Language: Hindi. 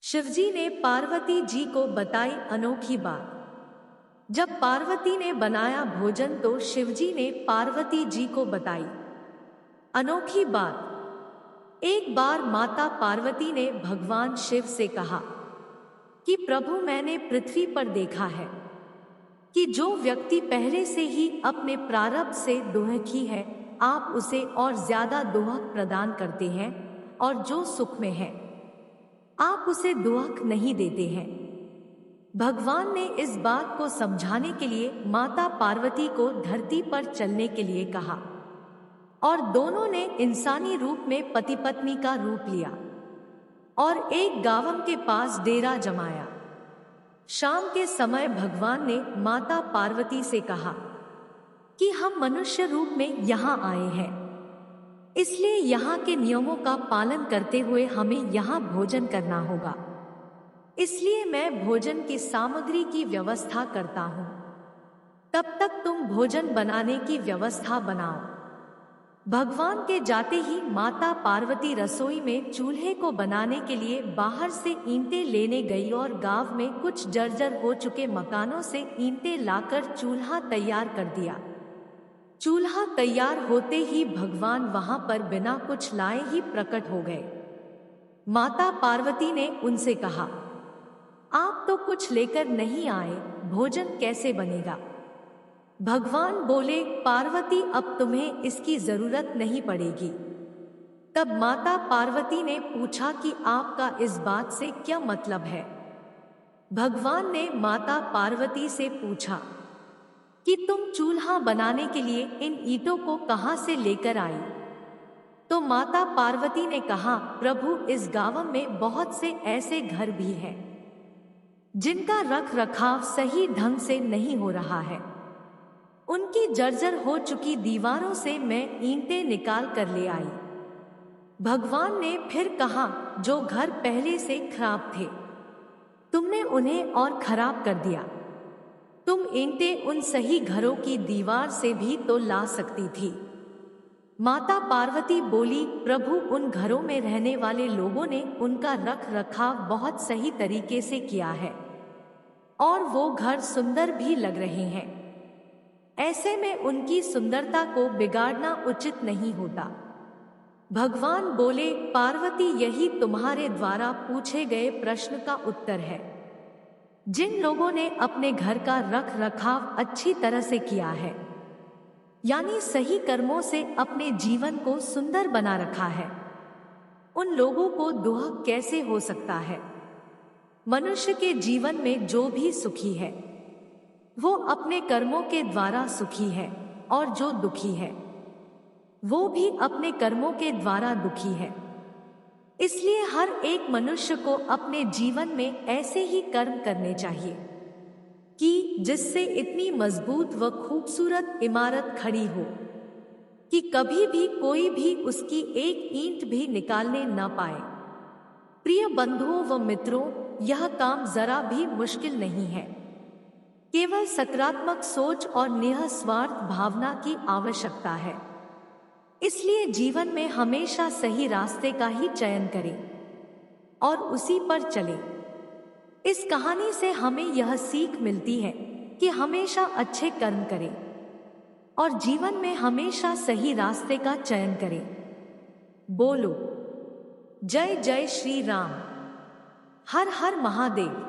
शिवजी ने पार्वती जी को बताई अनोखी बात। जब पार्वती ने बनाया भोजन तो शिवजी ने पार्वती जी को बताई अनोखी बात। एक बार माता पार्वती ने भगवान शिव से कहा कि प्रभु, मैंने पृथ्वी पर देखा है कि जो व्यक्ति पहले से ही अपने प्रारब्ध से दुखी है, आप उसे और ज्यादा दुख प्रदान करते हैं, और जो सुख में है आप उसे दुख नहीं देते हैं। भगवान ने इस बात को समझाने के लिए माता पार्वती को धरती पर चलने के लिए कहा और दोनों ने इंसानी रूप में पति पत्नी का रूप लिया और एक गांव के पास डेरा जमाया। शाम के समय भगवान ने माता पार्वती से कहा कि हम मनुष्य रूप में यहाँ आए हैं, इसलिए यहाँ के नियमों का पालन करते हुए हमें यहाँ भोजन करना होगा। इसलिए मैं भोजन की सामग्री की व्यवस्था करता हूँ, तब तक तुम भोजन बनाने की व्यवस्था बनाओ। भगवान के जाते ही माता पार्वती रसोई में चूल्हे को बनाने के लिए बाहर से ईंटें लेने गई और गांव में कुछ जर्जर हो चुके मकानों से ईंटें लाकर चूल्हा तैयार कर दिया। चूल्हा तैयार होते ही भगवान वहां पर बिना कुछ लाए ही प्रकट हो गए। माता पार्वती ने उनसे कहा, आप तो कुछ लेकर नहीं आए, भोजन कैसे बनेगा? भगवान बोले, पार्वती, अब तुम्हें इसकी जरूरत नहीं पड़ेगी। तब माता पार्वती ने पूछा कि आपका इस बात से क्या मतलब है? भगवान ने माता पार्वती से पूछा कि तुम चूल्हा बनाने के लिए इन ईंटों को कहां से लेकर आई? तो माता पार्वती ने कहा, प्रभु, इस गांव में बहुत से ऐसे घर भी हैं जिनका रख रखाव सही ढंग से नहीं हो रहा है। उनकी जर्जर हो चुकी दीवारों से मैं ईंटें निकाल कर ले आई। भगवान ने फिर कहा, जो घर पहले से खराब थे तुमने उन्हें और खराब कर दिया। तुम ईंटें उन सही घरों की दीवार से भी तो ला सकती थी। माता पार्वती बोली, प्रभु, उन घरों में रहने वाले लोगों ने उनका रख रखाव बहुत सही तरीके से किया है और वो घर सुंदर भी लग रहे हैं। ऐसे में उनकी सुंदरता को बिगाड़ना उचित नहीं होता। भगवान बोले, पार्वती, यही तुम्हारे द्वारा पूछे गए प्रश्न का उत्तर है। जिन लोगों ने अपने घर का रख रखाव अच्छी तरह से किया है, यानी सही कर्मों से अपने जीवन को सुंदर बना रखा है, उन लोगों को दुख कैसे हो सकता है? मनुष्य के जीवन में जो भी सुखी है वो अपने कर्मों के द्वारा सुखी है, और जो दुखी है वो भी अपने कर्मों के द्वारा दुखी है। इसलिए हर एक मनुष्य को अपने जीवन में ऐसे ही कर्म करने चाहिए कि जिससे इतनी मजबूत व खूबसूरत इमारत खड़ी हो कि कभी भी कोई भी उसकी एक ईंट भी निकालने न पाए। प्रिय बंधुओं व मित्रों, यह काम जरा भी मुश्किल नहीं है। केवल सकारात्मक सोच और निस्वार्थ भावना की आवश्यकता है। इसलिए जीवन में हमेशा सही रास्ते का ही चयन करें और उसी पर चलें। इस कहानी से हमें यह सीख मिलती है कि हमेशा अच्छे कर्म करें और जीवन में हमेशा सही रास्ते का चयन करें। बोलो जय जय श्री राम। हर हर महादेव।